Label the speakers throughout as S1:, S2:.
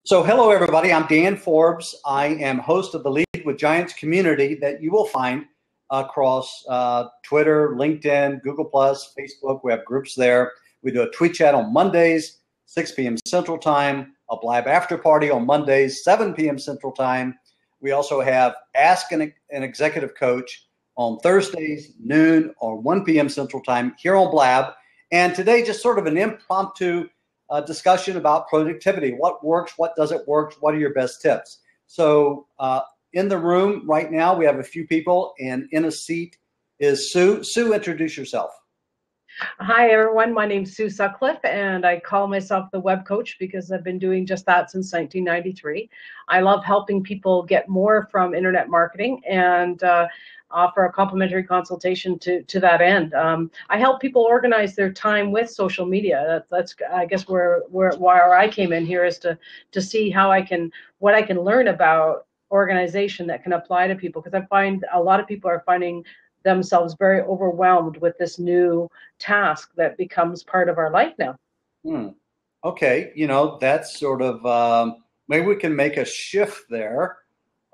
S1: So hello, everybody. I'm Dan Forbes. I am host of the Lead with Giants community that you will find across Twitter, LinkedIn, Google+, Facebook. We have groups there. We do a tweet chat on Mondays, 6 p.m. Central Time, a Blab after party on Mondays, 7 p.m. Central Time. We also have Ask an Executive Coach on Thursdays, noon or 1 p.m. Central Time here on Blab. And today, just sort of an impromptu discussion about productivity. What works, what doesn't work, what are your best tips? So in the room right now, we have a few people, and in a seat is Sue. Sue, introduce yourself.
S2: Hi, everyone. My name's Sue Sutcliffe, and I call myself the web coach because I've been doing just that since 1993. I love helping people get more from internet marketing and offer a complimentary consultation to that end. I help people organize their time with social media. That's I guess where I came in here is to see how what I can learn about organization that can apply to people, because I find a lot of people are finding themselves very overwhelmed with this new task that becomes part of our life now.
S1: Okay, that's sort of maybe we can make a shift there.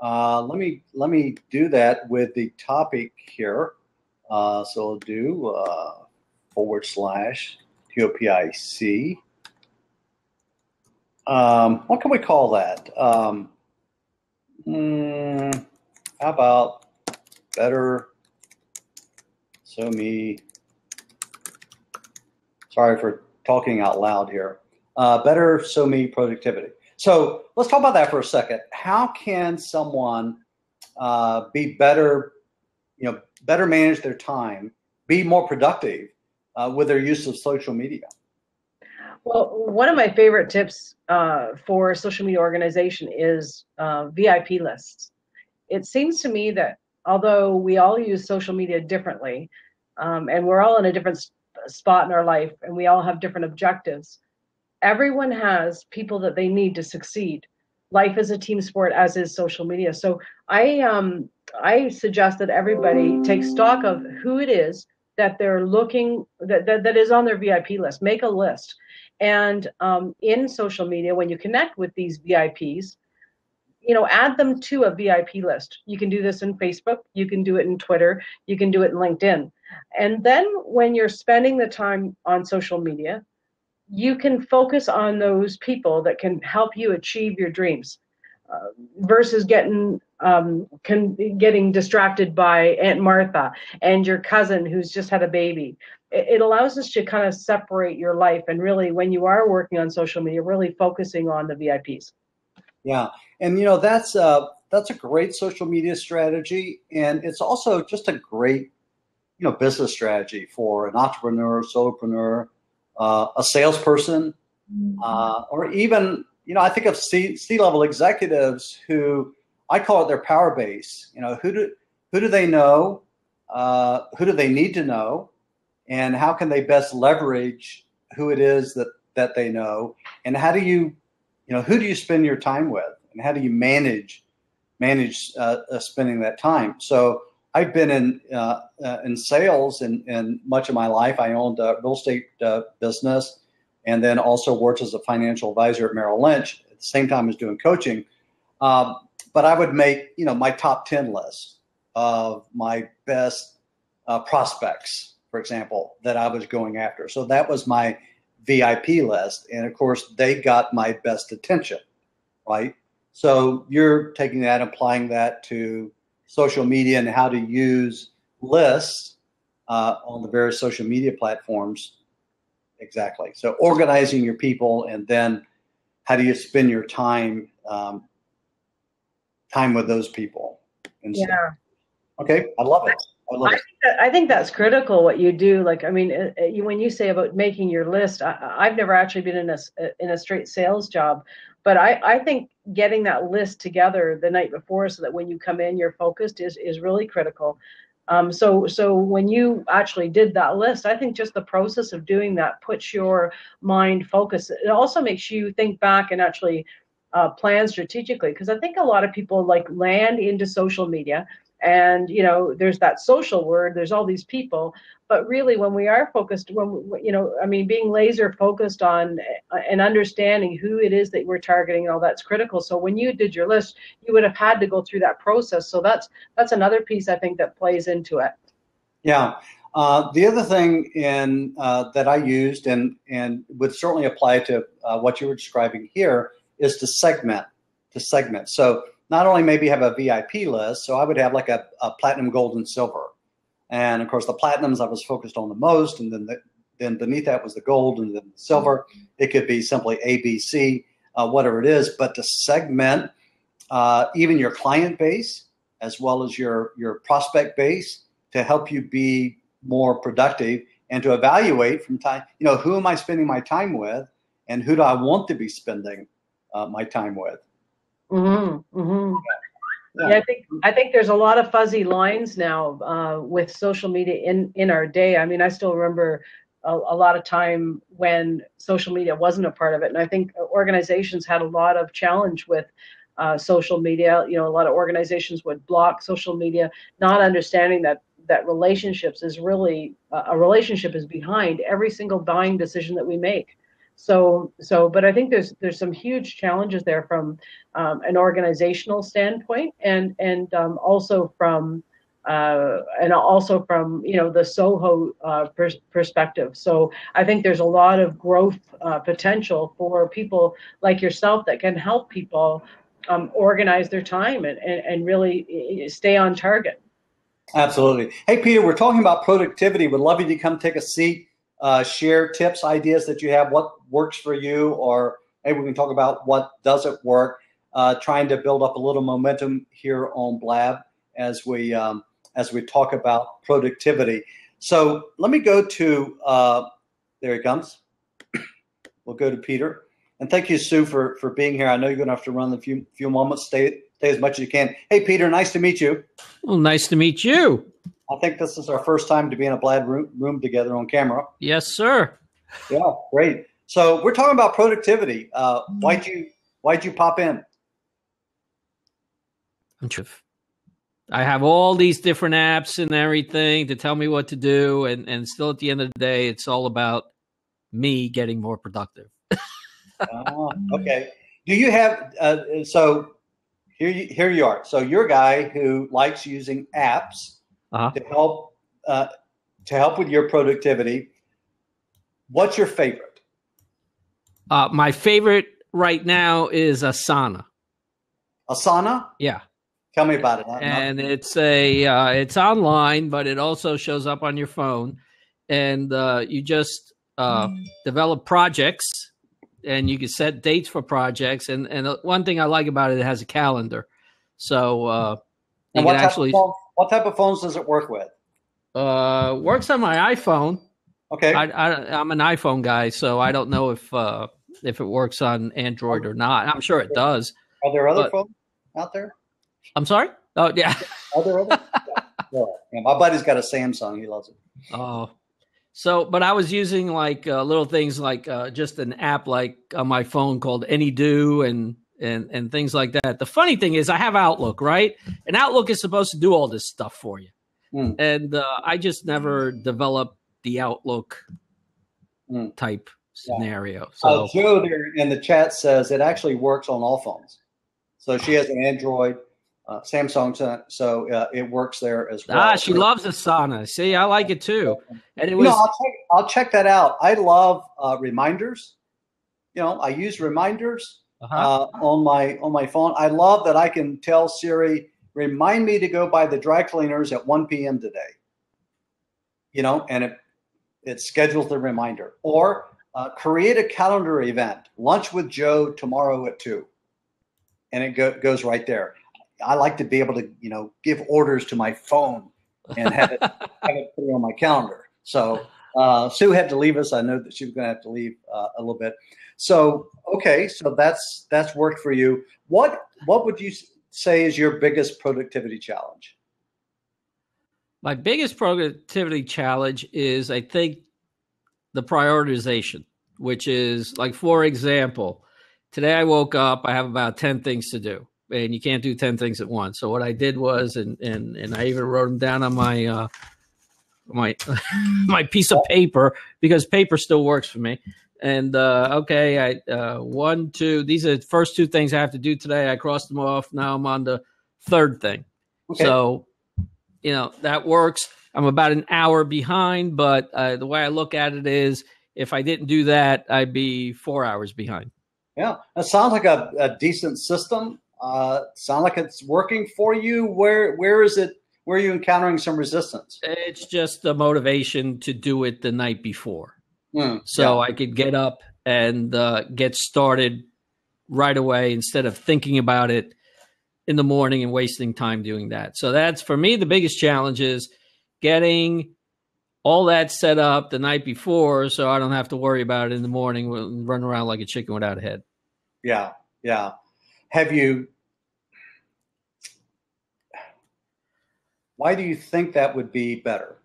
S1: Let me do that with the topic here. So I'll do /TOPIC. What can we call that? How about better? Sorry for talking out loud here. Better so me productivity. So let's talk about that for a second. How can someone be better, better manage their time, be more productive with their use of social media?
S2: Well, one of my favorite tips for social media organization is VIP lists. It seems to me that although we all use social media differently, and we're all in a different spot in our life, and we all have different objectives, everyone has people that they need to succeed. Life is a team sport, as is social media. So I suggest that everybody take stock of who it is that they're looking that is on their VIP list. Make a list, and in social media, when you connect with these VIPs, add them to a VIP list. You can do this in Facebook, you can do it in Twitter, you can do it in LinkedIn. And then when you're spending the time on social media, you can focus on those people that can help you achieve your dreams versus getting distracted by Aunt Martha and your cousin who's just had a baby. It allows us to kind of separate your life, and really, when you are working on social media, really focusing on the VIPs.
S1: Yeah, and that's a great social media strategy, and it's also just a great business strategy for an entrepreneur, solopreneur, a salesperson, or even I think of C-level executives who I call it their power base. Who do they know? Who do they need to know? And how can they best leverage who it is that they know? And how do you who do you spend your time with, and how do you manage spending that time? So I've been in sales in much of my life. I owned a real estate business, and then also worked as a financial advisor at Merrill Lynch at the same time as doing coaching. But I would make my top 10 list of my best prospects, for example, that I was going after. So that was my VIP list, and of course they got my best attention, right? So you're taking that, applying that to social media and how to use lists on the various social media platforms. Exactly. So organizing your people, and then how do you spend your time with those people?
S2: Yeah.
S1: Okay, I love it.
S2: I think that's critical what you do. Like, I mean, when you say about making your list, I've never actually been in a straight sales job, but I think getting that list together the night before so that when you come in, you're focused is really critical. So when you actually did that list, I think just the process of doing that puts your mind focused. It also makes you think back and actually plan strategically, because I think a lot of people land into social media And, there's that social word, there's all these people, but really when we are focused, being laser focused on and understanding who it is that we're targeting and all that's critical. So when you did your list, you would have had to go through that process. So that's another piece I think that plays into it.
S1: Yeah. The other thing that I used and would certainly apply to what you were describing here is to segment. So not only maybe have a VIP list, so I would have like a platinum, gold, and silver. And of course, the platinums I was focused on the most, and then beneath that was the gold, and then the silver. It could be simply A, B, C, whatever it is. But to segment even your client base as well as your prospect base to help you be more productive and to evaluate from time, who am I spending my time with, and who do I want to be spending my time with.
S2: Mm-hmm. Mm-hmm. Yeah, I think there's a lot of fuzzy lines now with social media in our day. I mean, I still remember a lot of time when social media wasn't a part of it, and I think organizations had a lot of challenge with social media. A lot of organizations would block social media, not understanding that relationships is really a relationship is behind every single buying decision that we make. But I think there's some huge challenges there from an organizational standpoint, and also from the SOHO perspective. So I think there's a lot of growth potential for people like yourself that can help people organize their time and really stay on target.
S1: Absolutely. Hey, Peter, we're talking about productivity. Would love you to come take a seat. Share tips, ideas that you have, what works for you, or maybe we can talk about what doesn't work, trying to build up a little momentum here on Blab as we talk about productivity. So let me go to, there he comes. We'll go to Peter. And thank you, Sue, for being here. I know you're going to have to run in a few moments. Stay as much as you can. Hey, Peter, nice to meet you.
S3: Well, nice to meet you.
S1: I think this is our first time to be in a Blab room together on camera.
S3: Yes, sir.
S1: Yeah, great. So we're talking about productivity. Why'd you pop in?
S3: I have all these different apps and everything to tell me what to do, and still at the end of the day, it's all about me getting more productive.
S1: Okay. Do you have so here you are. So you're a guy who likes using apps to help with your productivity. What's your favorite?
S3: My favorite right now is Asana.
S1: Asana?
S3: Yeah.
S1: Tell me about it.
S3: And it's it's online, but it also shows up on your phone, and you just develop projects, and you can set dates for projects. And one thing I like about it has a calendar, so you can actually.
S1: What type of phones does it work with?
S3: Works on my iPhone.
S1: Okay.
S3: I'm an iPhone guy, so I don't know if it works on Android or not. I'm sure it does.
S1: Are there other phones out there?
S3: I'm sorry? Oh, yeah.
S1: Are there other? Yeah, my buddy's got a Samsung. He loves it.
S3: Oh. But I was using like little things like just an app like on my phone called AnyDo and things like that. The funny thing is I have Outlook, right? And Outlook is supposed to do all this stuff for you. And I just never developed the Outlook type scenario. So
S1: Joe there in the chat says it actually works on all phones. So she has an Android, Samsung, so it works there as well.
S3: She loves Asana. See, I like it too. And it was.
S1: I'll check that out. I love reminders. I use reminders on my phone. I love that I can tell Siri, remind me to go by the dry cleaners at 1 p.m. today. And it schedules the reminder. Or create a calendar event, lunch with Joe tomorrow at 2. And it goes right there. I like to be able to, give orders to my phone and have it put on my calendar. So Sue had to leave us. I know that she was going to have to leave a little bit. So okay, so that's worked for you. What would you say is your biggest productivity challenge?
S3: My biggest productivity challenge is, I think, the prioritization, which is like, for example, today I woke up, I have about 10 things to do. and you can't do 10 things at once. So what I did was, and I even wrote them down on my my my piece of paper, because paper still works for me. And okay, I 1, 2. These are the first 2 things I have to do today. I crossed them off. Now I'm on the third thing. Okay. So, that works. I'm about an hour behind, but the way I look at it is, if I didn't do that, I'd be 4 hours behind.
S1: Yeah, that sounds like a decent system. Sound like it's working for you. Where is it? Where are you encountering some resistance?
S3: It's just the motivation to do it the night before. So I could get up and get started right away instead of thinking about it in the morning and wasting time doing that. So that's, for me, the biggest challenge is getting all that set up the night before, so I don't have to worry about it in the morning and run around like a chicken without a head.
S1: Yeah. Why do you think that would be better?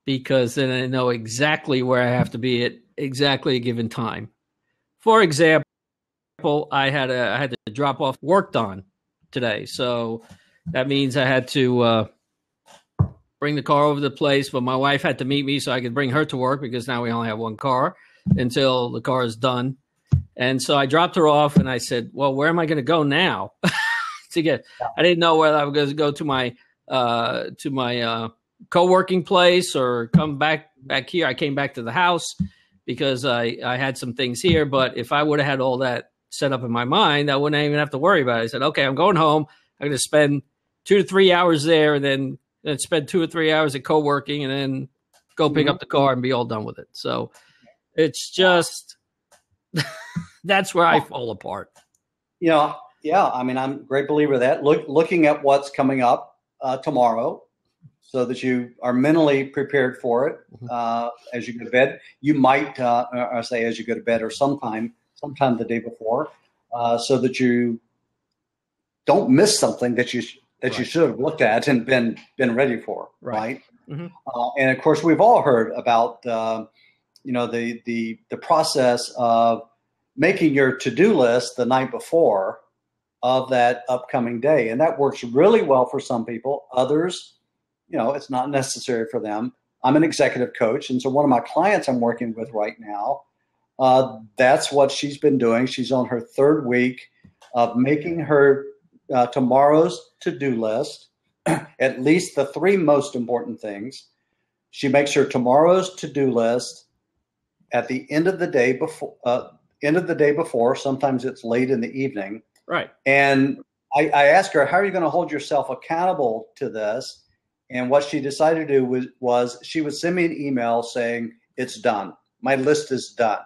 S3: Because then I know exactly where I have to be at exactly a given time. For example, I had to drop off work done today, so that means I had to bring the car over to the place, but my wife had to meet me so I could bring her to work, because now we only have one car until the car is done. And so I dropped her off, and I said, well, where am I going to go now? I didn't know whether I was going to go to my co-working place or come back here. I came back to the house because I had some things here, but if I would have had all that set up in my mind, I wouldn't even have to worry about it. I said, okay, I'm going home. I'm going to spend 2 to 3 hours there, and then spend 2 or 3 hours at co-working, and then go pick up the car and be all done with it. So it's just, that's where I fall apart.
S1: Yeah. I mean, I'm a great believer of that. Looking at what's coming up tomorrow, so that you are mentally prepared for it as you go to bed. You might, or say as you go to bed, or sometime the day before, so that you don't miss something that you should have looked at and been ready for, right? Mm-hmm. And of course, we've all heard about the process of making your to-do list the night before of that upcoming day, and that works really well for some people. Others, it's not necessary for them. I'm an executive coach, and so one of my clients I'm working with right now, that's what she's been doing. She's on her 3rd week of making her tomorrow's to-do list, at least the 3 most important things. She makes her tomorrow's to-do list at the end of the day before. Sometimes it's late in the evening.
S3: Right.
S1: And I asked her, how are you going to hold yourself accountable to this? And what she decided to do was she would send me an email saying, it's done. My list is done.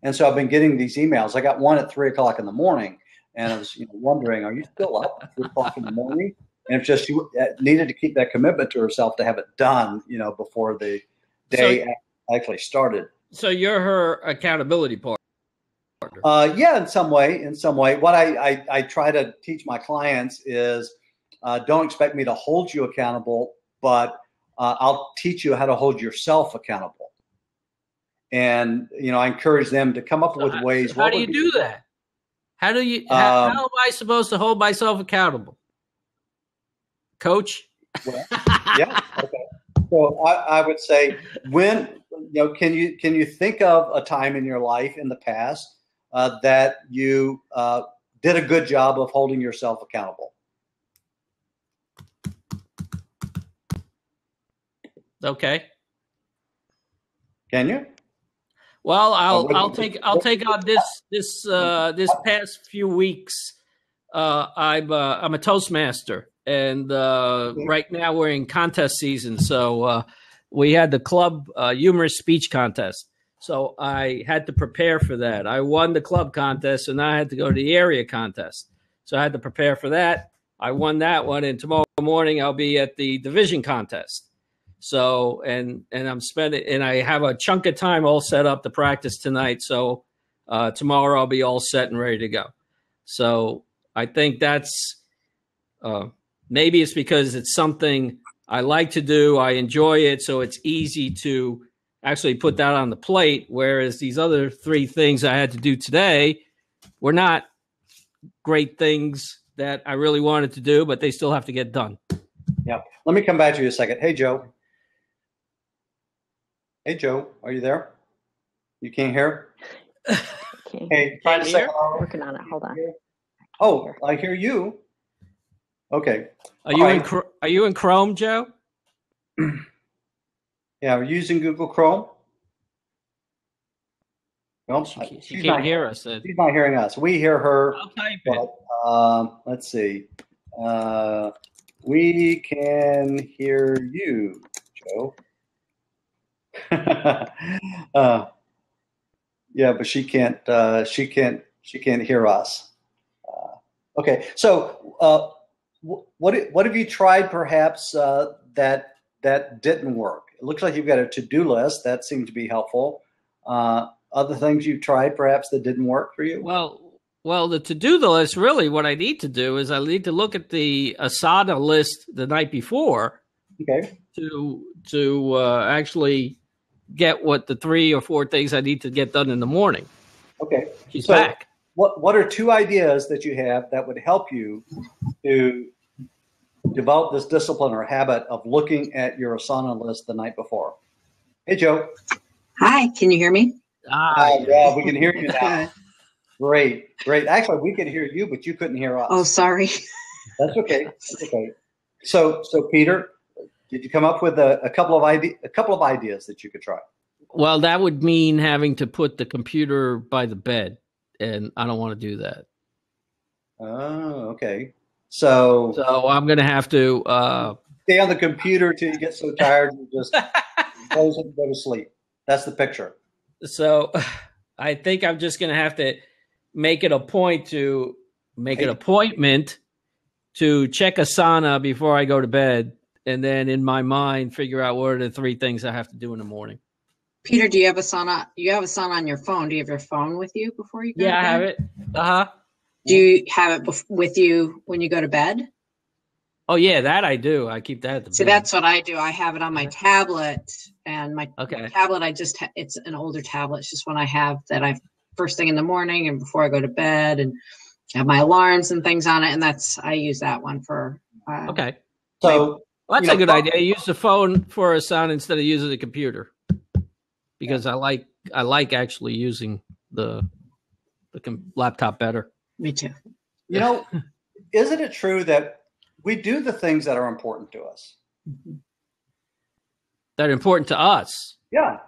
S1: And so I've been getting these emails. I got one at 3 o'clock in the morning. And I was wondering, are you still up at 3 o'clock in the morning? And it's just she needed to keep that commitment to herself to have it done, before the day actually started.
S3: So you're her accountability partner.
S1: Yeah, in some way. What I try to teach my clients is don't expect me to hold you accountable, but I'll teach you how to hold yourself accountable. And, I encourage them to come up with ways.
S3: How do you do that? How do you? How am I supposed to hold myself accountable, Coach?
S1: Well, yeah. Okay. So I would say, when can you think of a time in your life in the past that you did a good job of holding yourself accountable?
S3: Okay.
S1: Can you?
S3: Well, I'll take on this past few weeks. I'm a Toastmaster, and right now we're in contest season. So we had the club humorous speech contest. So I had to prepare for that. I won the club contest, and I had to go to the area contest. So I had to prepare for that. I won that one, and tomorrow morning I'll be at the division contest. So, and I'm spending, and I have a chunk of time all set up to practice tonight. So tomorrow I'll be all set and ready to go. So I think that's, maybe it's because it's something I like to do. I enjoy it. So it's easy to actually put that on the plate. Whereas these other 3 things I had to do today were not great things that I really wanted to do, but they still have to get done.
S1: Yeah. Let me come back to you a second. Hey, Joe. Hey, Joe. Are you there? You can't hear?
S4: Okay.
S1: Hey, try to say hello.
S4: Working on it. Hold on.
S1: Oh, I hear you. Okay.
S3: Are you in Chrome, Joe?
S1: Yeah, we're using Google Chrome. Well,
S3: she can't hear us.
S1: She's not hearing us. We hear her.
S3: I'll type
S1: it. Let's see. We can hear you, Joe. Yeah, but she can't. She can't hear us. Okay. So, what have you tried? Perhaps that didn't work. It looks like you've got a to-do list. That seemed to be helpful. Other things you've tried, perhaps, that didn't work for you?
S3: Well, the to-do list, really what I need to do is I need to look at the Asana list the night before.
S1: Okay.
S3: To actually get what the 3 or 4 things I need to get done in the morning.
S1: Okay.
S3: She's back.
S1: What are 2 ideas that you have that would help you to develop this discipline or habit of looking at your Asana list the night before? Hey, Joe.
S5: Hi, can you hear me?
S1: Yeah, we can hear you now. Great. Actually, we could hear you, but you couldn't hear us.
S5: Oh, sorry.
S1: That's okay. That's okay. So Peter, did you come up with a couple of ideas that you could try?
S3: Well, that would mean having to put the computer by the bed, and I don't want to do that.
S1: Oh, okay. So
S3: I'm going to have to
S1: stay on the computer till you get so tired you just close it and go to sleep. That's the picture.
S3: So I think I'm just going to have to make it a point to make an appointment to check Asana before I go to bed. And then in my mind, figure out what are the 3 things I have to do in the morning.
S5: Peter, do you have Asana? You have Asana on your phone. Do you have your phone with you before you go to bed?
S3: Yeah, I have it. Uh-huh.
S5: Do you have it with you when you go to bed?
S3: Oh, yeah, that I do. I keep that at the
S5: See,
S3: bed.
S5: that's what I do. I have it on my tablet, and my
S3: Okay.
S5: tablet, it's an older tablet. It's just one I have that I first thing in the morning and before I go to bed, and I have my alarms and things on it, and I use that one for.
S3: Okay.
S1: So
S3: that's a good idea. Use the phone for Asana instead of using the computer, because I like actually using the laptop better.
S5: Me too.
S1: Isn't it true that we do the things that are important to us?
S3: That are important to us.
S1: Yeah.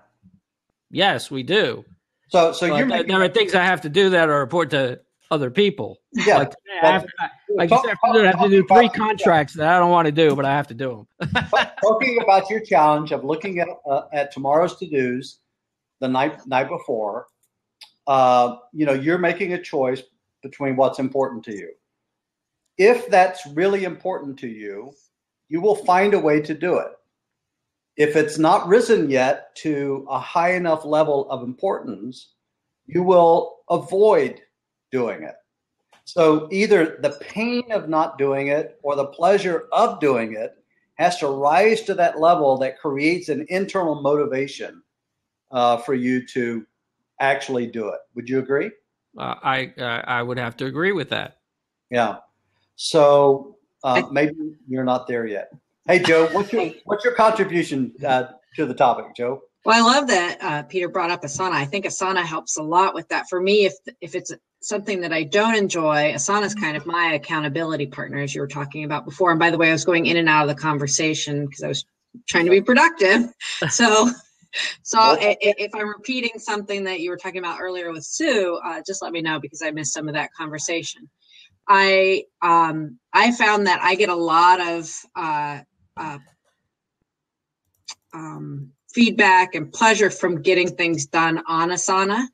S3: Yes, we do.
S1: So
S3: there are things I have to do that are important to other people.
S1: Yeah.
S3: Like this afternoon, I have to do 3 contracts that I don't want to do, but I have to do them.
S1: Talking about your challenge of looking at tomorrow's to-dos the night before, you're making a choice between what's important to you. If that's really important to you, you will find a way to do it. If it's not risen yet to a high enough level of importance, you will avoid doing it. So either the pain of not doing it or the pleasure of doing it has to rise to that level that creates an internal motivation for you to actually do it. Would you agree?
S3: I would have to agree with that.
S1: Yeah. So maybe you're not there yet. Hey, Joe, what's your contribution to the topic, Joe?
S5: Well, I love that Peter brought up Asana. I think Asana helps a lot with that. For me, if it's something that I don't enjoy, Asana is kind of my accountability partner, as you were talking about before. And by the way, I was going in and out of the conversation because I was trying to be productive. So if I'm repeating something that you were talking about earlier with Sue, just let me know because I missed some of that conversation. I found that I get a lot of feedback and pleasure from getting things done on Asana.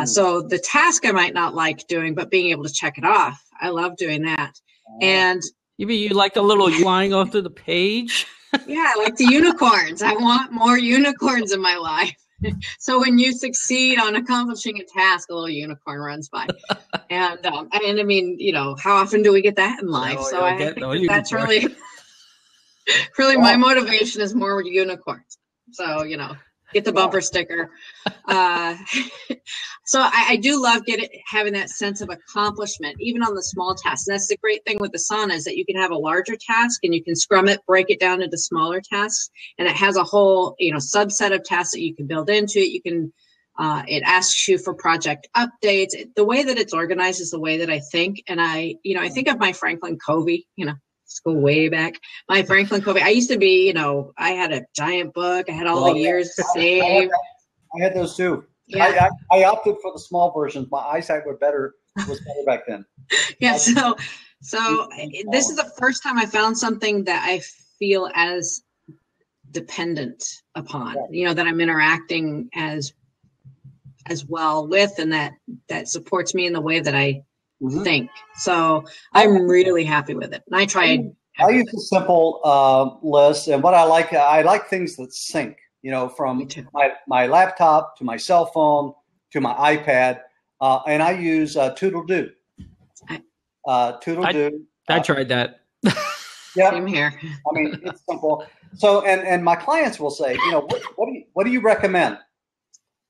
S5: So the task I might not like doing, but being able to check it off, I love doing that. And
S3: you mean you like the little flying onto the page?
S5: Yeah, I like the unicorns. I want more unicorns in my life. So when you succeed on accomplishing a task, a little unicorn runs by. And I mean, how often do we get that in life? So I think that's really my motivation is more unicorns. So, Get the bumper sticker. So I do love having that sense of accomplishment, even on the small tasks. And that's the great thing with Asana is that you can have a larger task and you can scrum it, break it down into smaller tasks. And it has a whole, subset of tasks that you can build into it. You can, it asks you for project updates. The way that it's organized is the way that I think. And I think of my Franklin Covey, let's go way back. My Franklin Covey, I used to be, I had a giant book. I had all the years saved.
S1: I had those too.
S5: Yeah.
S1: I opted for the small versions. My eyesight was better back then.
S5: Yeah. So this is the first time I found something that I feel as dependent upon, that I'm interacting as well with, and that supports me in the way that I think. So I'm really happy with it. And I tried.
S1: I use a simple list, and what I like things that sync. From my laptop to my cell phone to my iPad, and I use Toodle-Do. Toodle-Do.
S3: I tried that.
S1: Yeah,
S5: same here.
S1: I mean, it's simple. So, and my clients will say, what do you recommend?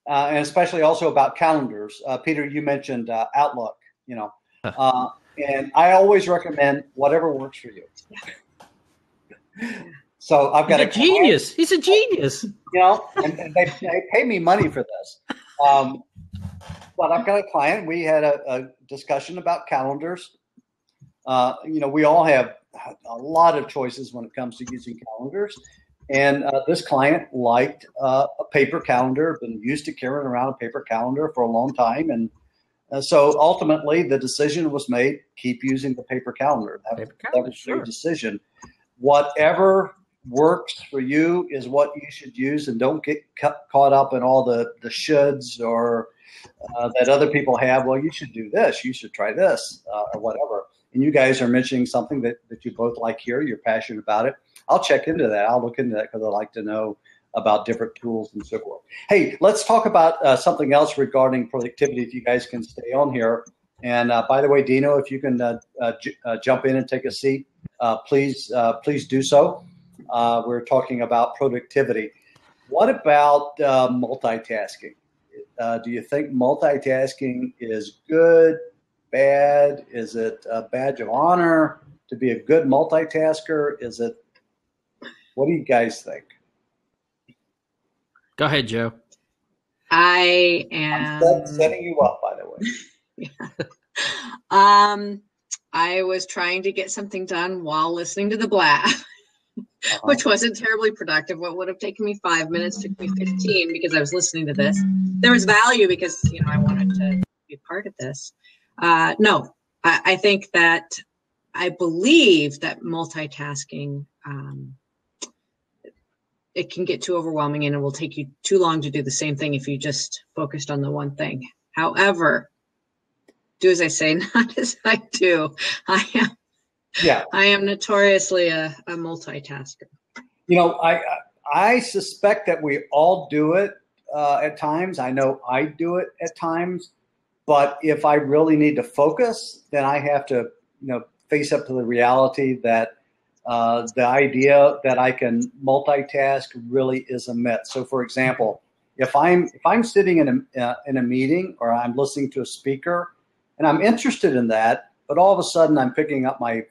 S1: And especially also about calendars. Peter, you mentioned Outlook. And I always recommend whatever works for you. So I've got
S3: a genius. He's a genius.
S1: And they pay me money for this. But I've got a client. We had a discussion about calendars. We all have a lot of choices when it comes to using calendars. And this client liked a paper calendar, been used to carrying around a paper calendar for a long time. And so ultimately the decision was made, keep using the paper calendar. That was your decision. Whatever works for you is what you should use, and don't get caught up in all the shoulds or that other people have. Well, you should do this, you should try this, or whatever. And you guys are mentioning something that you both like here. You're passionate about it. I'll check into that. I'll look into that because I like to know about different tools and so forth. Hey, let's talk about something else regarding productivity, if you guys can stay on here. And by the way, Dino, if you can jump in and take a seat, please do so. We're talking about productivity. What about multitasking? Do you think multitasking is good, bad? Is it a badge of honor to be a good multitasker? What do you guys think?
S3: Go ahead, Joe.
S5: I am
S1: I'm setting you up, by the way.
S5: Yeah. I was trying to get something done while listening to the Blab. Which wasn't terribly productive. What would have taken me 5 minutes took me 15 because I was listening to this. There was value because, I wanted to be part of this. No, I think that I believe that multitasking, it can get too overwhelming and it will take you too long to do the same thing if you just focused on the one thing. However, do as I say, not as I do. I am notoriously a multitasker.
S1: I suspect that we all do it at times. I know I do it at times. But if I really need to focus, then I have to, face up to the reality that the idea that I can multitask really is a myth. So, for example, if I'm sitting in a meeting or I'm listening to a speaker and I'm interested in that, but all of a sudden I'm picking up my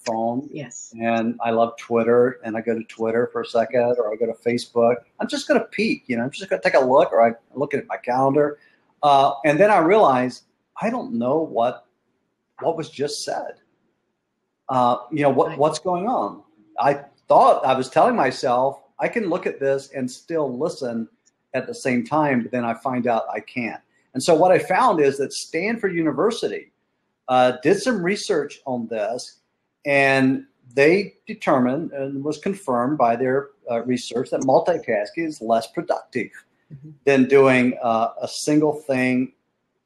S1: phone.
S5: Yes.
S1: And I love Twitter, and I go to Twitter for a second, or I go to Facebook. I'm just going to peek, I'm just going to take a look, or I'm looking at my calendar. And then I realize I don't know what was just said. What's going on? I thought I was telling myself I can look at this and still listen at the same time, but then I find out I can't. And so what I found is that Stanford University did some research on this, and they determined and was confirmed by their research that multitasking is less productive than doing a single thing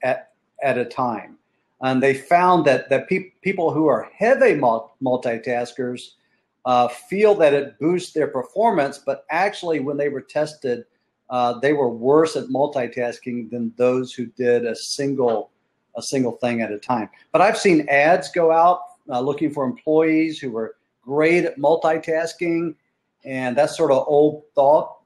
S1: at a time. And they found that people who are heavy multitaskers feel that it boosts their performance, but actually when they were tested, they were worse at multitasking than those who did a single thing at a time. But I've seen ads go out looking for employees who were great at multitasking, and that's sort of old thought.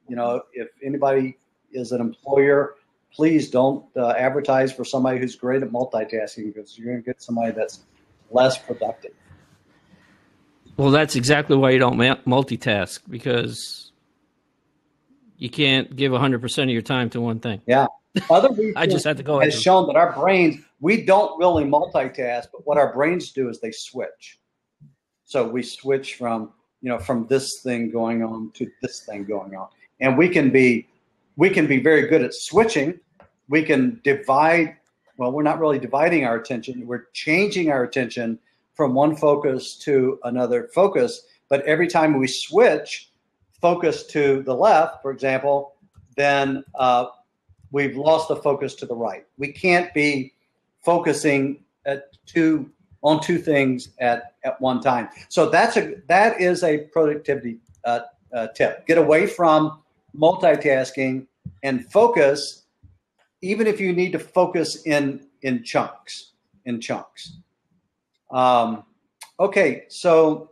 S1: if anybody is an employer, please don't advertise for somebody who's great at multitasking, because you're going to get somebody that's less productive.
S3: Well, that's exactly why you don't multitask, because you can't give 100% of your time to one thing.
S1: Yeah. Other research
S3: I just had to go
S1: has shown that our brains, we don't really multitask, but what our brains do is they switch. So we switch from this thing going on to this thing going on. And we can be very good at switching. We can divide. Well, we're not really dividing our attention. We're changing our attention from one focus to another focus. But every time we switch focus to the left, for example, then we've lost the focus to the right. We can't be focusing on two things at one time. So that is a productivity tip. Get away from multitasking and focus, even if you need to focus in chunks. Okay, so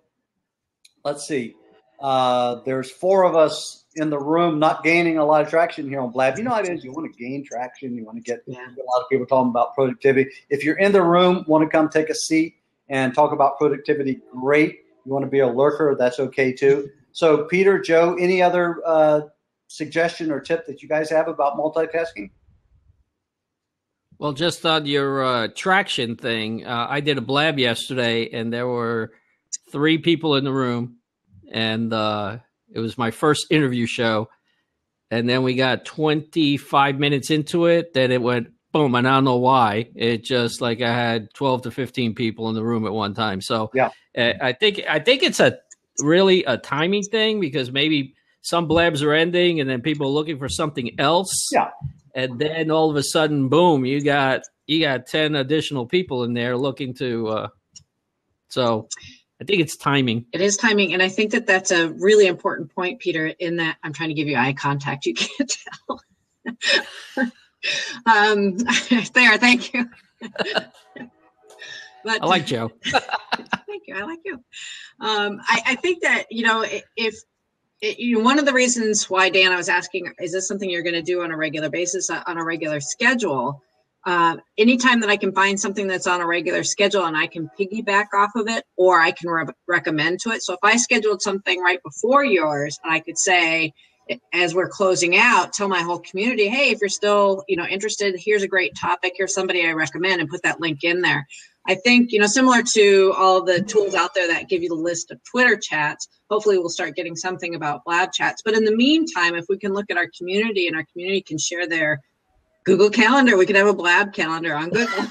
S1: let's see. There's 4 of us in the room, not gaining a lot of traction here on Blab. You know how it is. You want to gain traction. You want to get a lot of people talking about productivity. If you're in the room, want to come take a seat and talk about productivity, great. You want to be a lurker, that's okay too. So Peter, Joe, any other suggestion or tip that you guys have about multitasking?
S3: Well, just on your traction thing, I did a Blab yesterday, and there were 3 people in the room, and it was my first interview show. And then we got 25 minutes into it, then it went boom, and I don't know why. It just I had 12 to 15 people in the room at one time. So yeah, I think it's really a timing thing, because maybe some Blabs are ending, and then people are looking for something else. Yeah. And then all of a sudden, boom, you got 10 additional people in there looking to. So I think it's timing. It is timing. And I think that's a really important point, Peter, in that I'm trying to give you eye contact. You can't tell. There, thank you. But I like Joe. Thank you. I like you. I think that, one of the reasons why, Dan, I was asking, is this something you're going to do on a regular basis, on a regular schedule? Anytime that I can find something that's on a regular schedule and I can piggyback off of it, or I can recommend to it. So if I scheduled something right before yours, and I could say, as we're closing out, tell my whole community, hey, if you're still, interested, here's a great topic, here's somebody I recommend, and put that link in there. I think, similar to all the tools out there that give you the list of Twitter chats, hopefully we'll start getting something about Blab chats. But in the meantime, if we can look at our community, and our community can share their Google Calendar, we could have a Blab calendar on Google.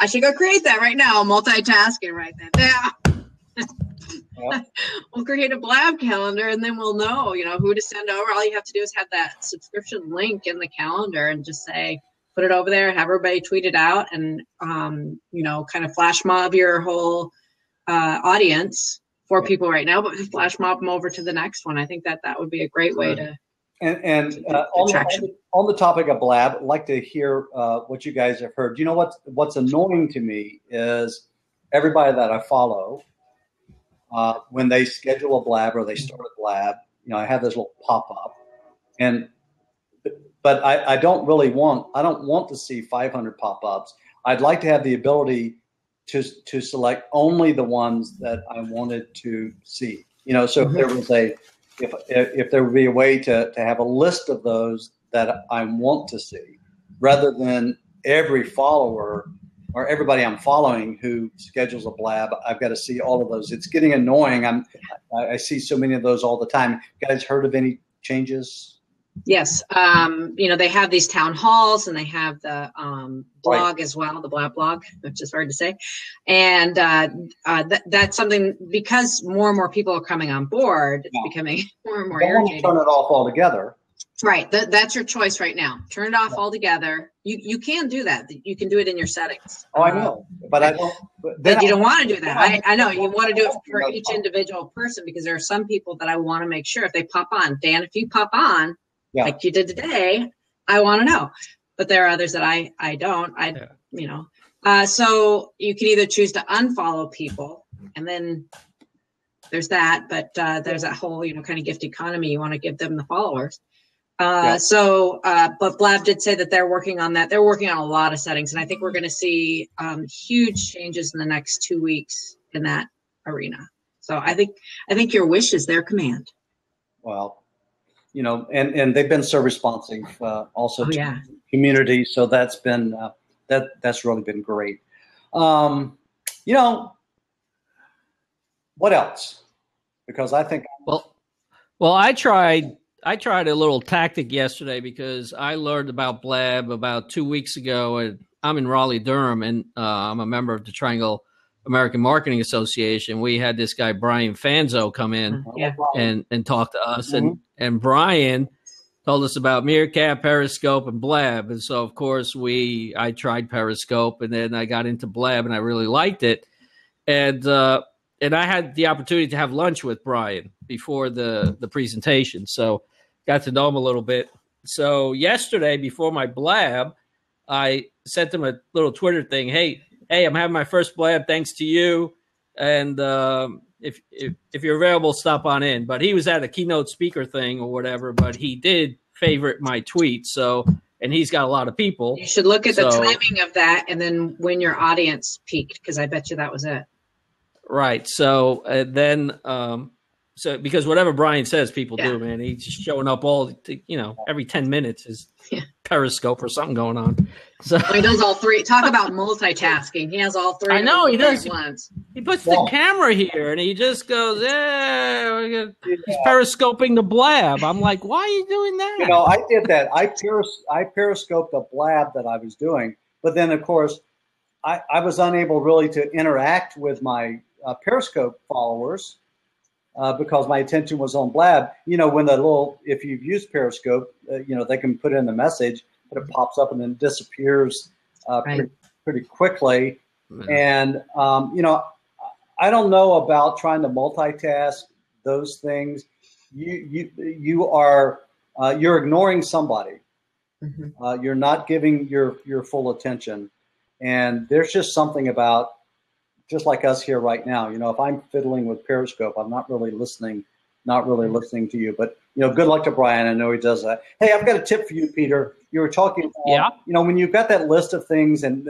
S3: I should go create that right now. Multitasking right now. Yep. We'll create a Blab calendar, and then we'll know, who to send over. All you have to do is have that subscription link in the calendar and just say, put it over there, have everybody tweet it out, and, kind of flash mob your whole audience. 4 people right now, but flash mob them over to the next one. I think that would be a great way to. And on the topic of Blab, I'd like to hear what you guys have heard. What's annoying to me is everybody that I follow, when they schedule a Blab or they start a Blab, I have this little pop-up, but I don't want to see 500 pop-ups. I'd like to have the ability to select only the ones that I wanted to see. So if there was if there would be a way to have a list of those that I want to see, rather than every follower or everybody I'm following who schedules a Blab, I've got to see all of those. It's getting annoying. I see so many of those all the time. You guys heard of any changes? Yes. They have these town halls, and they have the blog as well, the Blab blog, which is hard to say. And that's something, because more and more people are coming on board, it's becoming more and more irritating. Turn it off altogether. Right. That's your choice right now. Turn it off altogether. You can do that. You can do it in your settings. Oh, I know. But I don't. But you don't want to do that. I know. You want to do it for each individual person, because there are some people that I want to make sure if they pop on. Dan, if you pop on, like you did today, I want to know. But there are others that I don't. So you can either choose to unfollow people, and then
S5: there's that, but there's that whole, kind of gift economy. You want to give them the followers.
S1: Yeah.
S5: But Blab did say that they're working on that. They're working on a lot of settings, and I think we're going to see huge changes in the next 2 weeks in that arena. So I think your wish is their command.
S1: Well, and they've been so responsive also to
S5: yeah.
S1: the community. So that's been that's really been great. What else? Because I think
S3: well, I tried a little tactic yesterday because I learned about Blab about 2 weeks ago. And I'm in Raleigh-Durham, and I'm a member of the Triangle American Marketing Association. We had this guy, Brian Fanzo, come in and talk to us.
S1: Mm-hmm.
S3: And Brian told us about Meerkat, Periscope, and Blab. And so, of course, I tried Periscope, and then I got into Blab, and I really liked it. And I had the opportunity to have lunch with Brian before the presentation. So got to know him a little bit. So yesterday, before my Blab, I sent him a little Twitter thing. Hey, I'm having my first Blab thanks to you. And if you're available, stop on in. But he was at a keynote speaker thing or whatever, but he did favorite my tweet. So, and he's got a lot of people.
S5: You should look at the timing of that and then when your audience peaked, because I bet you that was it.
S3: Right. So so because whatever Brian says, people do, man. He's just showing up every 10 minutes is Periscope or something going on. So
S5: he does all three. Talk about multitasking. He has all three.
S3: I know he does.
S5: Once.
S3: He puts the camera here and he just goes, he's periscoping the Blab. I'm like, why are you doing that?
S1: I did that. I periscoped the Blab that I was doing, but then of course I was unable really to interact with my Periscope followers. Because my attention was on Blab, when if you've used Periscope, they can put in the message, but it pops up and then disappears pretty quickly. Mm-hmm. And, I don't know about trying to multitask those things. You're ignoring somebody. Mm-hmm. You're not giving your full attention. And there's just something about, just like us here right now, if I'm fiddling with Periscope, I'm not really listening to you. But, good luck to Brian. I know he does that. Hey, I've got a tip for you, Peter. You were talking about, when you've got that list of things and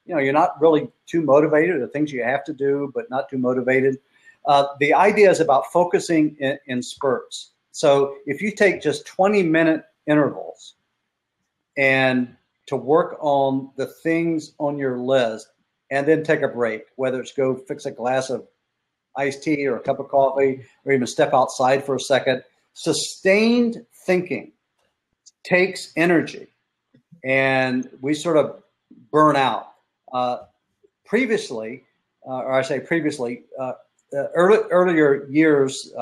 S1: you're not really too motivated, the things you have to do, but not too motivated. The idea is about focusing in spurts. So if you take just 20-minute intervals and to work on the things on your list, and then take a break, whether it's go fix a glass of iced tea or a cup of coffee, or even step outside for a second. Sustained thinking takes energy, and we sort of burn out. Earlier years,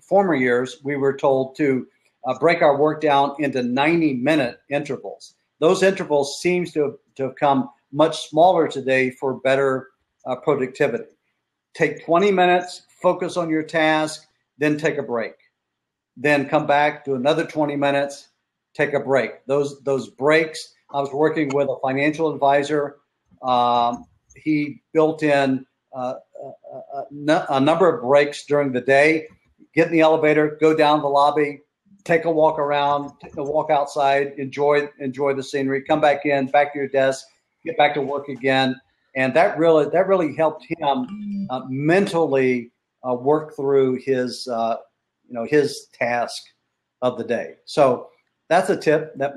S1: former years, we were told to break our work down into 90-minute intervals. Those intervals seems to have come much smaller today for better productivity. Take 20 minutes, focus on your task, then take a break. Then come back, do another 20 minutes, take a break. Those breaks, I was working with a financial advisor. He built in a number of breaks during the day. Get in the elevator, go down the lobby, take a walk around, take a walk outside, enjoy the scenery, come back in, back to your desk, get back to work again. And that really helped him mentally work through his task of the day. So that's a tip that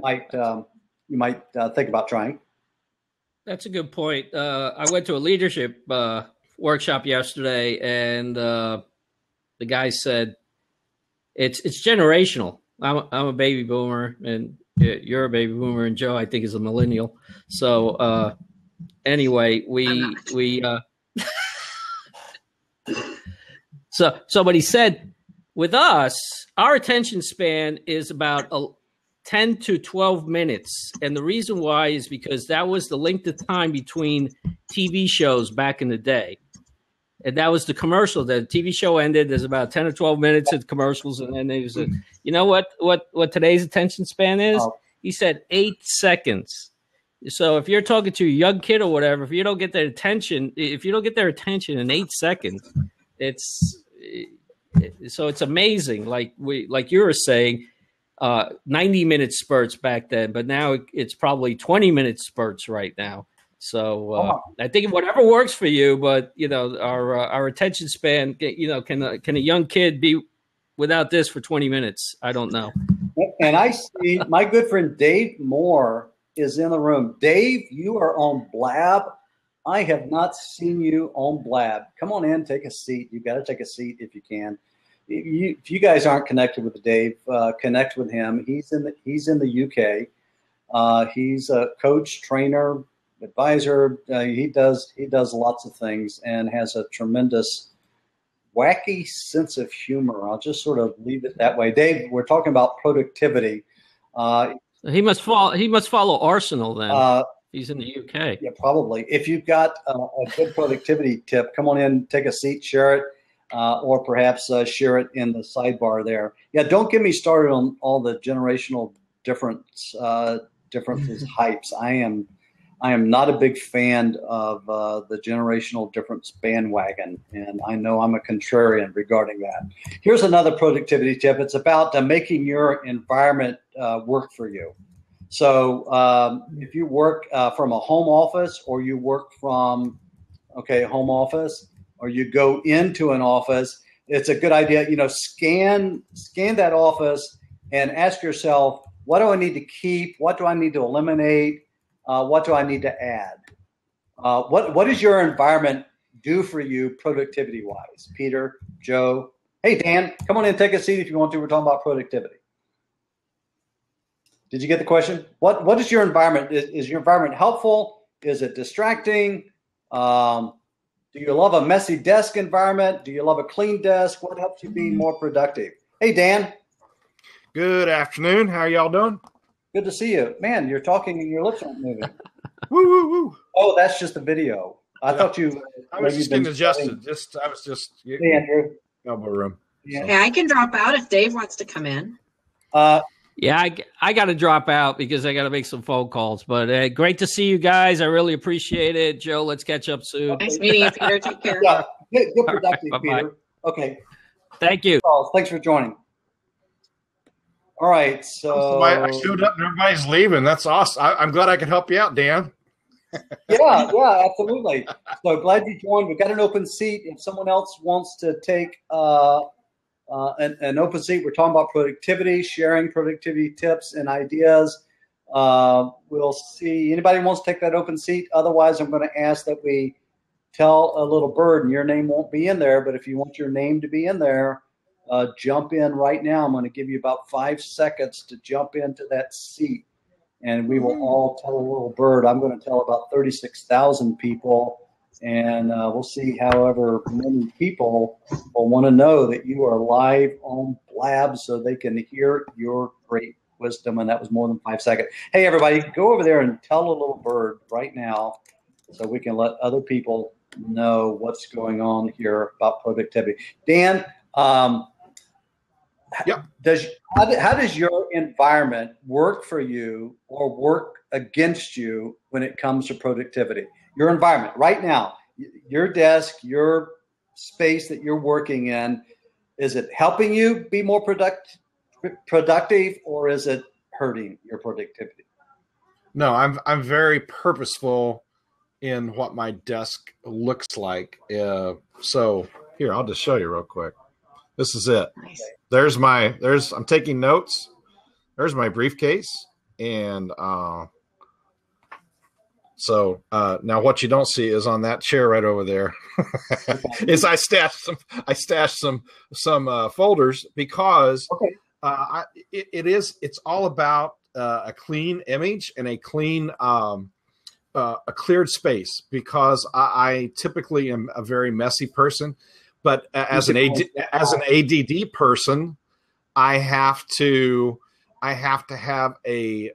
S1: you might think about trying.
S3: That's a good point. I went to a leadership workshop yesterday, and the guy said it's generational. I'm a baby boomer, and you're a baby boomer, and Joe, I think, is a millennial. So anyway, but he said, with us, our attention span is about 10 to 12 minutes. And the reason why is because that was the length of time between TV shows back in the day. And that was the commercial. The TV show ended. There's about 10 or 12 minutes of commercials. And then they said, you know what today's attention span is? Oh. He said 8 seconds. So if you're talking to a young kid or whatever, if you don't get their attention in 8 seconds, So it's amazing. Like you were saying, 90-minute spurts back then, but now it's probably 20-minute spurts right now. So I think whatever works for you, but our attention span, can a young kid be without this for 20 minutes? I don't know.
S1: And I see my good friend Dave Moore is in the room. Dave, you are on Blab. I have not seen you on Blab. Come on in, take a seat. You've got to take a seat if you can. If you guys aren't connected with Dave, connect with him. He's in the UK. He's a coach, trainer, advisor. He does lots of things and has a tremendous wacky sense of humor. I'll just sort of leave it that way. Dave, we're talking about productivity.
S3: He must follow Arsenal then. He's in the UK.
S1: Yeah, probably. If you've got a good productivity tip, come on in, take a seat, share it, or perhaps share it in the sidebar there. Yeah, don't get me started on all the generational differences, hypes. I am not a big fan of the generational difference bandwagon, and I know I'm a contrarian regarding that. Here's another productivity tip. It's about making your environment work for you. So if you work from a home office, or you work from home office, or you go into an office, it's a good idea. Scan that office and ask yourself, what do I need to keep? What do I need to eliminate? What do I need to add? What does your environment do for you productivity-wise? Peter, Joe. Hey, Dan, come on in, take a seat if you want to. We're talking about productivity. Did you get the question? What is your environment? Is your environment helpful? Is it distracting? Do you love a messy desk environment? Do you love a clean desk? What helps you be more productive? Hey, Dan.
S6: Good afternoon. How are y'all doing?
S1: Good to see you. Man, you're talking and your lips aren't moving.
S6: Woo, woo, woo.
S1: Oh, that's just a video. I thought you.
S6: I was just getting adjusted.
S1: Hey, Andrew.
S6: Elbow room.
S1: Yeah.
S5: Okay, I can drop out if Dave wants to come in.
S3: Yeah, I got to drop out because I got to make some phone calls. But great to see you guys. I really appreciate it. Joe, let's catch up soon.
S5: Nice meeting you, Peter. Take care.
S1: Yeah, good productive,
S3: Right,
S1: Peter. Okay.
S3: Thank you.
S1: Thanks for joining. All right, so
S6: I showed up and everybody's leaving. That's awesome. I'm glad I could help you out, Dan.
S1: yeah, absolutely. So glad you joined. We've got an open seat. If someone else wants to take an open seat, we're talking about productivity, sharing productivity tips and ideas. We'll see. Anybody wants to take that open seat? Otherwise, I'm going to ask that we tell a little bird, and your name won't be in there, but if you want your name to be in there, jump in right now. I'm going to give you about 5 seconds to jump into that seat, and we will all tell a little bird. I'm going to tell about 36,000 people, and we'll see however many people will want to know that you are live on Blab so they can hear your great wisdom, and that was more than 5 seconds. Hey, everybody, go over there and tell a little bird right now so we can let other people know what's going on here about productivity. Dan,
S6: Yep.
S1: How does your environment work for you or work against you when it comes to productivity? Your environment right now, your desk, your space that you're working in, is it helping you be more productive, or is it hurting your productivity?
S6: No, I'm very purposeful in what my desk looks like. So here, I'll just show you real quick. This is it.
S5: Nice.
S6: I'm taking notes. There's my briefcase. And so now what you don't see is on that chair right over there is I stashed some folders because it's all about a clean image and a clean a cleared space, because I typically am a very messy person. But as an ADD person, I have to have a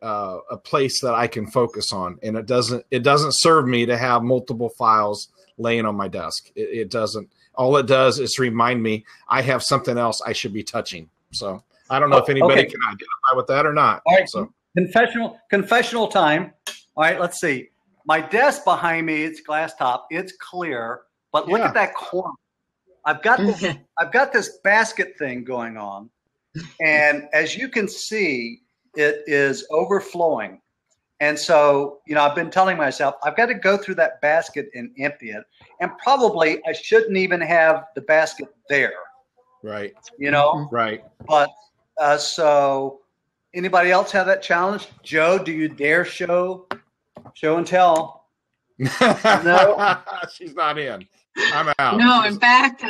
S6: place that I can focus on, and it doesn't serve me to have multiple files laying on my desk. It doesn't. All it does is remind me I have something else I should be touching. So I don't know if anybody can identify with that or not.
S1: All right,
S6: so
S1: confessional time. All right, let's see. My desk behind me, it's glass top. It's clear, but look at that corner. I've got this basket thing going on, and as you can see, it is overflowing. And so, I've been telling myself, I've got to go through that basket and empty it. And probably I shouldn't even have the basket there.
S6: Right.
S1: Right. But so anybody else have that challenge? Joe, do you dare show and tell?
S6: No, she's not in. I'm out.
S5: No, in fact,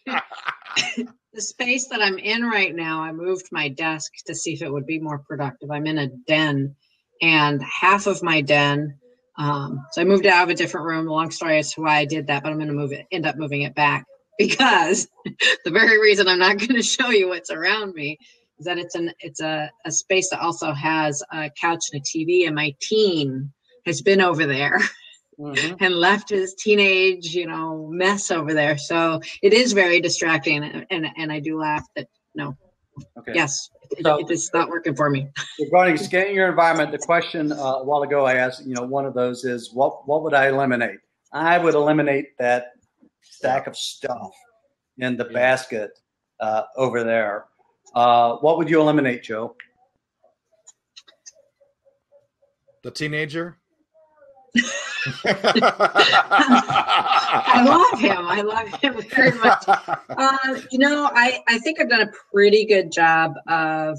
S5: the space that I'm in right now, I moved my desk to see if it would be more productive. I'm in a den, and half of my den, so I moved out of a different room. Long story as to why I did that, but I'm going to end up moving it back, because the very reason I'm not going to show you what's around me is that it's a space that also has a couch and a TV, and my teen has been over there. Mm-hmm. And left his teenage, mess over there. So it is very distracting, and I do laugh that yes, it is not working for me.
S1: Regarding scanning your environment, the question a while ago I asked, one of those is what would I eliminate? I would eliminate that stack of stuff in the basket over there. What would you eliminate, Joe?
S6: The teenager.
S5: I love him. I love him very much. I think I've done a pretty good job of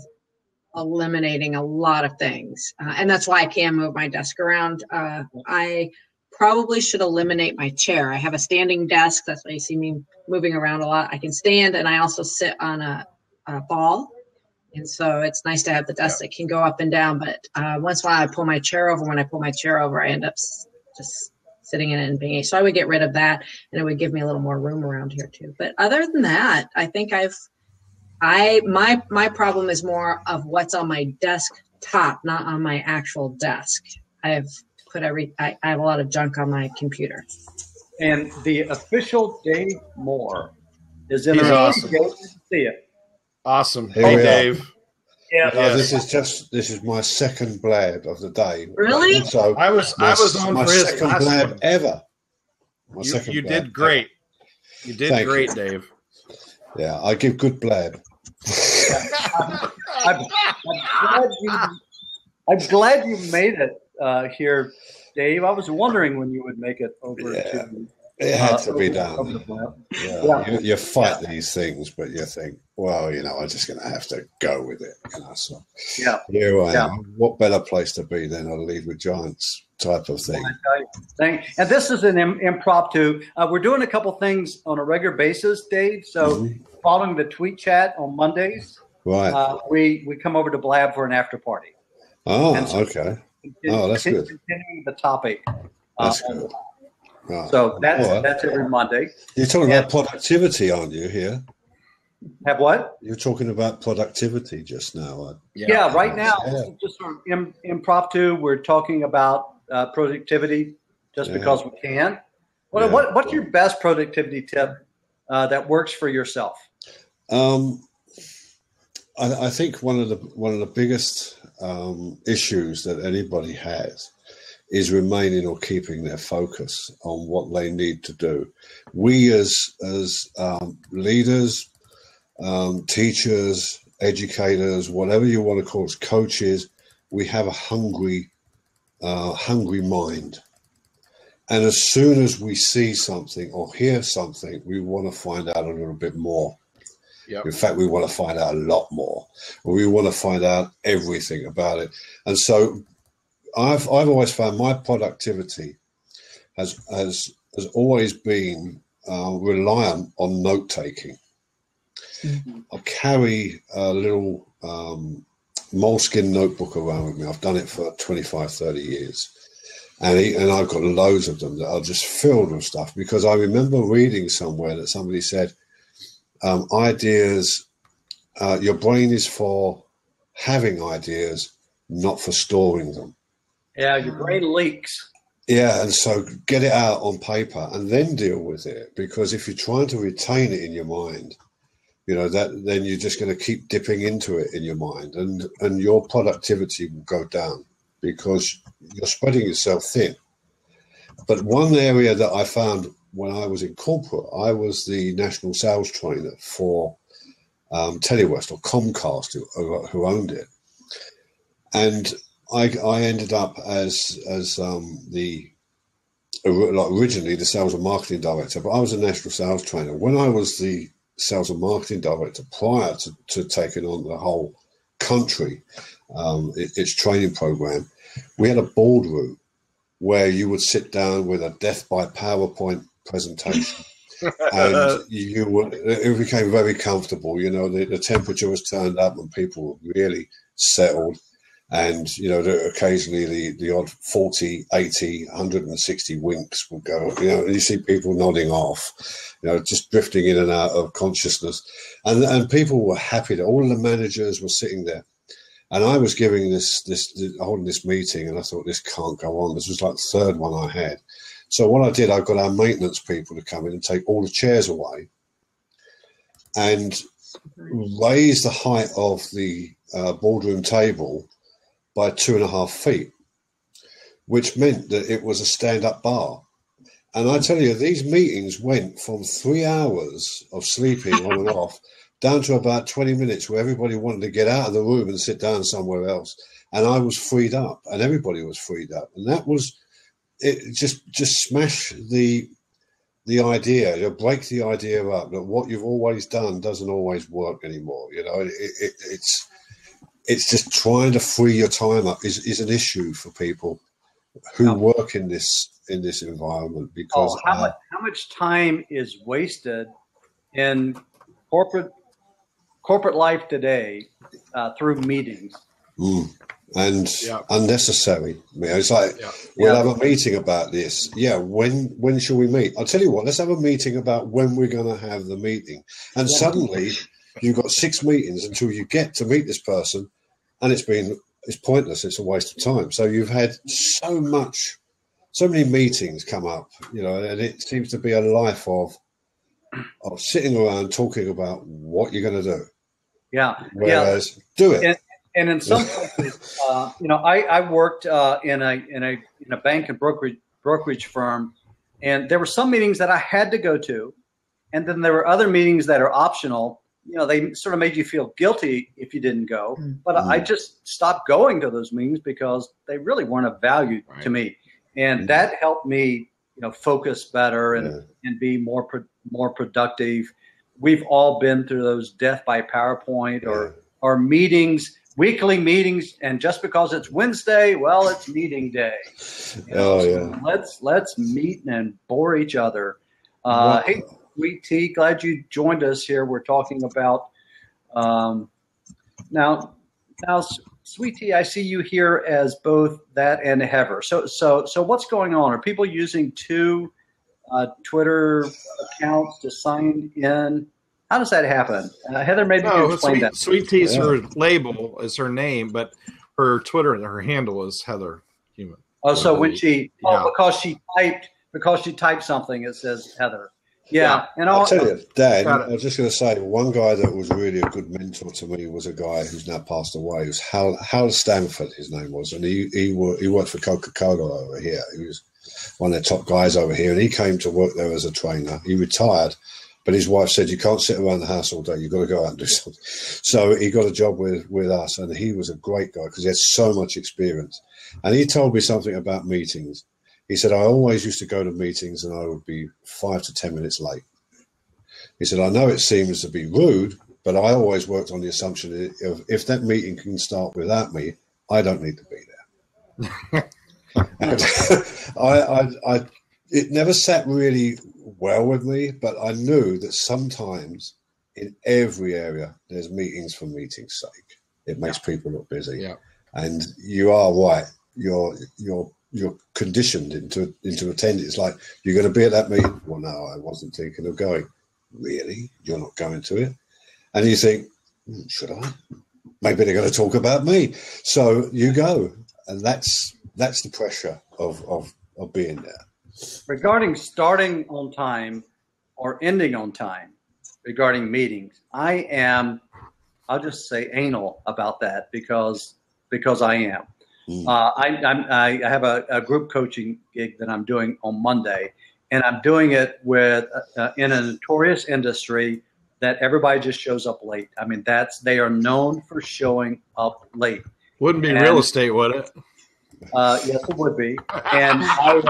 S5: eliminating a lot of things. And that's why I can move my desk around. I probably should eliminate my chair. I have a standing desk. That's why you see me moving around a lot. I can stand, and I also sit on a ball. And so it's nice to have the desk that can go up and down. But once in a while I pull my chair over. When I pull my chair over, I end up just sitting in it and being. So I would get rid of that, and it would give me a little more room around here too. But other than that, I think my problem is more of what's on my desktop, not on my actual desk. I have a lot of junk on my computer.
S1: And the official Dave Moore is in the room.
S6: Awesome.
S1: Go see it.
S6: Awesome.
S7: Here
S6: Hey,
S7: we
S6: Dave.
S1: Yeah.
S7: This is my second blab of the day.
S5: Really?
S7: So
S6: I was on
S7: my
S6: for his
S7: second
S6: last
S7: blab
S6: one.
S7: ever.
S6: You did great. You did
S7: Thank
S6: great,
S7: you.
S6: Dave.
S7: Yeah, I give good blab.
S1: I'm glad you made it here, Dave. I was wondering when you would make it over to.
S7: It had to be done.
S1: Yeah.
S7: You fight these things, but you think, well, I'm just going to have to go with it. So here I am. What better place to be than a Lead with Giants type of thing?
S1: And this is an impromptu. We're doing a couple things on a regular basis, Dave. So following the tweet chat on Mondays,
S7: right?
S1: We come over to Blab for an after party.
S7: Oh, okay. That's good.
S1: Continuing the topic.
S7: That's good.
S1: Right. So that's every Monday.
S7: You're talking about productivity, aren't you, here?
S1: Have what?
S7: You're talking about productivity just now.
S1: Right now, just sort of impromptu. We're talking about productivity just because we can. What's your best productivity tip that works for yourself?
S7: I think one of the biggest issues that anybody has is remaining or keeping their focus on what they need to do. We as leaders, teachers, educators, whatever you want to call us, coaches, we have a hungry mind. And as soon as we see something or hear something, we want to find out a little bit more. Yep. In fact, we want to find out a lot more. We want to find out everything about it. And so I've always found my productivity has always been reliant on note taking. Mm-hmm. I carry a little moleskin notebook around with me. I've done it for 25, 30 years. And I've got loads of them that are just filled with stuff, because I remember reading somewhere that somebody said, ideas, your brain is for having ideas, not for storing them.
S1: Yeah, your brain leaks.
S7: Yeah, and so get it out on paper and then deal with it. Because if you're trying to retain it in your mind, then you're just going to keep dipping into it in your mind, and your productivity will go down because you're spreading yourself thin. But one area that I found when I was in corporate, I was the national sales trainer for Telewest or Comcast, who owned it, and I ended up as originally the sales and marketing director, but I was a national sales trainer. When I was the sales and marketing director prior to taking on the whole country, its training program, we had a boardroom where you would sit down with a death by PowerPoint presentation. And it became very comfortable. The temperature was turned up and people were really settled. And, occasionally the odd 40, 80, 160 winks would go, and you see people nodding off, just drifting in and out of consciousness. And people were happy that all of the managers were sitting there. And I was giving holding this meeting, and I thought, this can't go on. This was like the third one I had. So what I did, I got our maintenance people to come in and take all the chairs away and raise the height of the boardroom table by 2.5 feet, which meant that it was a stand-up bar. And I tell you, these meetings went from 3 hours of sleeping on and off down to about 20 minutes where everybody wanted to get out of the room and sit down somewhere else. And I was freed up, and everybody was freed up. And that was it. Just smash the idea, break the idea up that what you've always done doesn't always work anymore. It's just trying to free your time up is an issue for people who work in this environment, because
S1: how much time is wasted in corporate life today through meetings.
S7: And unnecessary. It's like, we'll have a meeting about this. Yeah, when shall we meet? I'll tell you what, let's have a meeting about when we're going to have the meeting. And suddenly you've got 6 meetings until you get to meet this person, and it's pointless. It's a waste of time. So you've had so many meetings come up, and it seems to be a life of sitting around talking about what you're going to do.
S1: Yeah.
S7: Whereas do it.
S1: And in some places, I worked in a bank and brokerage firm, and there were some meetings that I had to go to, and then there were other meetings that are optional. They sort of made you feel guilty if you didn't go. But I just stopped going to those meetings because they really weren't of value to me, and that helped me, focus better and be more productive. We've all been through those death by PowerPoint or meetings. Weekly meetings, and just because it's Wednesday, well, it's meeting day. So let's meet and bore each other. Hey, Sweet Tea, glad you joined us here. We're talking about now, Sweet Tea. I see you here as both that and Heather. So what's going on? Are people using 2 Twitter accounts to sign in? How does that happen? Heather, maybe you can explain that.
S6: Sweet Tea is her label, is her name, but her Twitter and her handle is Heather Human.
S1: Oh, so when because she typed something, it says Heather. Yeah. And
S7: I'll tell you, Dan, I was just going to say, one guy that was really a good mentor to me was a guy who's now passed away. It was Hal Stanford, his name was, and he worked for Coca-Cola over here. He was one of their top guys over here, and he came to work there as a trainer. He retired. But his wife said, you can't sit around the house all day. You've got to go out and do something. So he got a job with us, and he was a great guy because he had so much experience. And he told me something about meetings. He said, I always used to go to meetings and I would be 5 to 10 minutes late. He said, I know it seems to be rude, but I always worked on the assumption if that meeting can start without me, I don't need to be there. And it never sat really well with me, but I knew that sometimes in every area there's meetings for meeting's sake. It makes people look busy. Yeah. And you are right. You're conditioned into attending. It's like, you're going to be at that meeting. Well, no, I wasn't thinking of going. Really? You're not going to it? And you think, should I? Maybe they're going to talk about me. So you go, and that's the pressure of being there.
S1: Regarding starting on time or ending on time, regarding meetings, I'll just say anal about that because I am. I have a group coaching gig that I'm doing on Monday, and I'm doing it with in a notorious industry that everybody just shows up late. I mean, they are known for showing up late.
S6: Wouldn't be real estate, would it?
S1: Yes, it would be. And I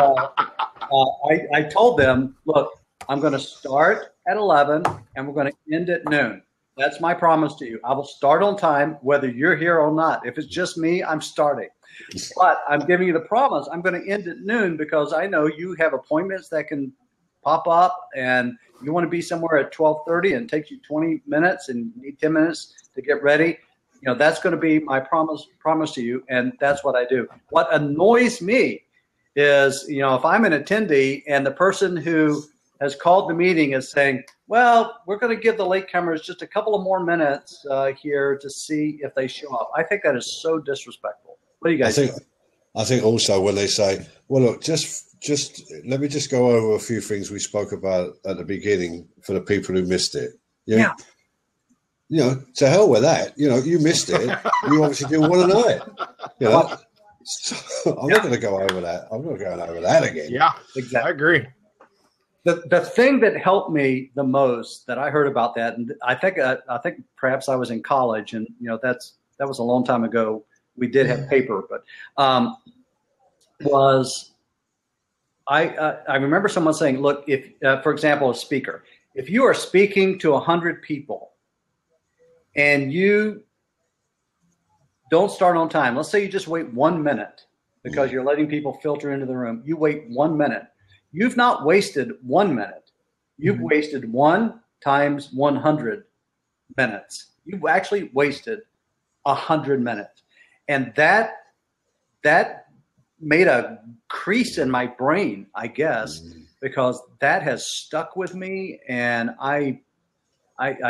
S1: told them, look, I'm going to start at 11 and we're going to end at noon. That's my promise to you. I will start on time, whether you're here or not. If it's just me, I'm starting. But I'm giving you the promise. I'm going to end at noon because I know you have appointments that can pop up, and you want to be somewhere at 12:30 and it takes you 20 minutes and you need 10 minutes to get ready. That's going to be my promise to you, and that's what I do. What annoys me is, if I'm an attendee and the person who has called the meeting is saying, well, we're going to give the latecomers just a couple of more minutes here to see if they show up. I think that is so disrespectful. What do you guys think?
S7: I think also when they say, well, look, just let me just go over a few things we spoke about at the beginning for the people who missed it. Yeah. To hell with that. You missed it. You obviously didn't want to know it. So I'm not going to go over that. I'm not going over that again.
S6: Yeah,
S1: exactly.
S6: I agree.
S1: The thing that helped me the most that I heard about that, and I think perhaps I was in college, and that was a long time ago. We did have paper, but was I remember someone saying, look, if for example, a speaker, if you are speaking to 100 people and you don't start on time, let's say you just wait 1 minute because you're letting people filter into the room. You wait 1 minute. You've not wasted 1 minute. You've wasted 1 times 100 minutes. You've actually wasted 100 minutes. And that made a crease in my brain, I guess, because that has stuck with me. And I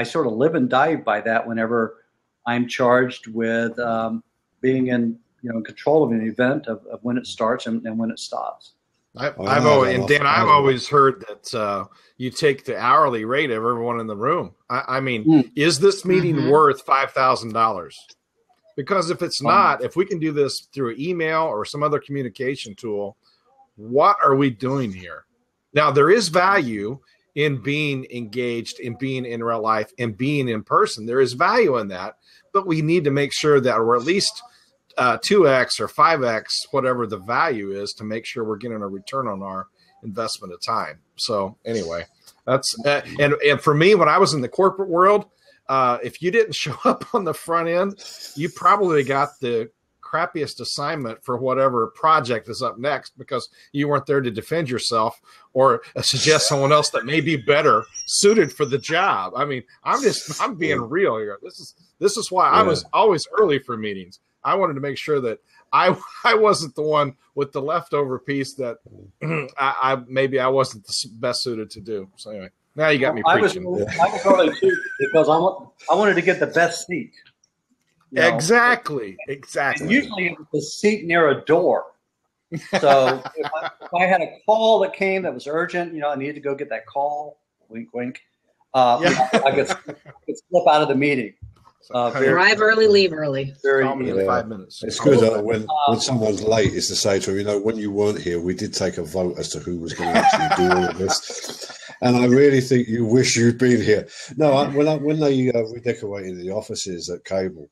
S1: sort of live and die by that whenever I'm charged with being in control of an event of when it starts and when it stops.
S6: I've always heard that you take the hourly rate of everyone in the room. I mean, is this meeting worth $5,000? Because if it's not, if we can do this through email or some other communication tool, what are we doing here? Now, there is value in being engaged, in being in real life, and being in person. There is value in that, but we need to make sure that we're at least 2x or 5x, whatever the value is, to make sure we're getting a return on our investment of time. So anyway, that's and for me, when I was in the corporate world, if you didn't show up on the front end, you probably got the crappiest assignment for whatever project is up next because you weren't there to defend yourself or suggest someone else that may be better suited for the job. I mean, I'm being real here. This is why I was always early for meetings. I wanted to make sure that I wasn't the one with the leftover piece that I wasn't the best suited to do. So anyway, now you got me preaching.
S1: I was early too because I wanted to get the best seat.
S6: Exactly.
S1: And usually it was the seat near a door. So if I had a call that came that was urgent, I needed to go get that call. Wink, wink. I could slip out of the meeting.
S5: Arrive early, leave early.
S6: Very in 5 minutes.
S7: It's good when someone's late is to say to them, when you weren't here, we did take a vote as to who was going to actually do all of this. And I really think you wish you'd been here. No, when they redecorated the offices at Cable,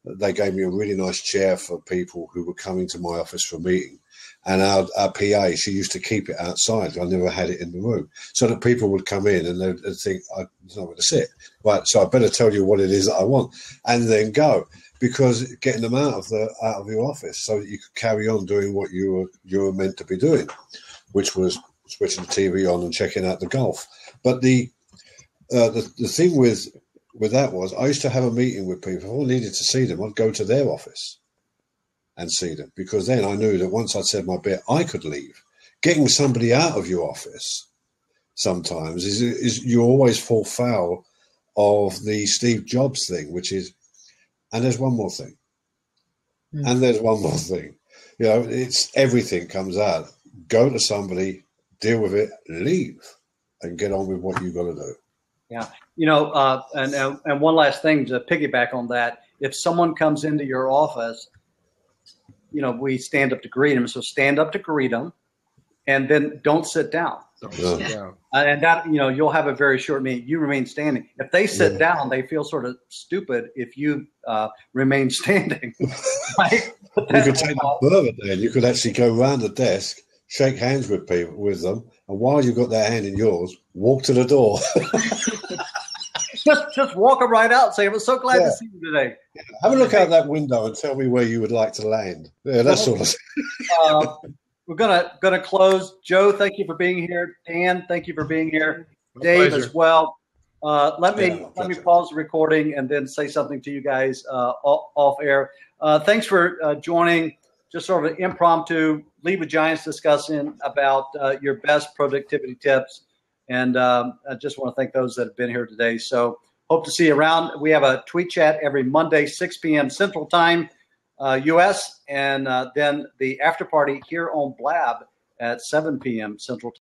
S7: they gave me a really nice chair for people who were coming to my office for a meeting. And our PA, she used to keep it outside. I never had it in the room. So that people would come in and they'd think, there's nowhere to sit. Right, so I better tell you what it is that I want. And then go. Because getting them out of your office so that you could carry on doing what you were meant to be doing, which was switching the TV on and checking out the golf. But the thing with that was I used to have a meeting with people. If I needed to see them, I'd go to their office and see them, because then I knew that once I'd said my bit, I could leave. Getting somebody out of your office sometimes is you always fall foul of the Steve Jobs thing, which is, and there's one more thing. And there's one more thing. It's everything comes out. Go to somebody, deal with it, leave, and get on with what you've got to do.
S1: Yeah. And one last thing to piggyback on that. If someone comes into your office, we stand up to greet them. So stand up to greet them and then don't sit down.
S6: Yeah.
S1: And that, you'll have a very short meeting. You remain standing. If they sit down, they feel sort of stupid if you remain standing. Right?
S7: You could take the further then. You could actually go around the desk, shake hands with them, and while you've got their hand in yours, walk to the door.
S1: just walk them right out and say, I'm so glad to see you today.
S7: Yeah. Have a look out that window and tell me where you would like to land. Yeah, that sort of thing.
S1: We're gonna close. Joe, thank you for being here. Dan, thank you for being here. Dave as well. Let me pause the recording and then say something to you guys off air. Thanks for joining. Just sort of an impromptu Lead with Giants discussion about your best productivity tips. And I just want to thank those that have been here today. So hope to see you around. We have a tweet chat every Monday, 6 p.m. Central Time, U.S., and then the after party here on Blab at 7 p.m. Central Time.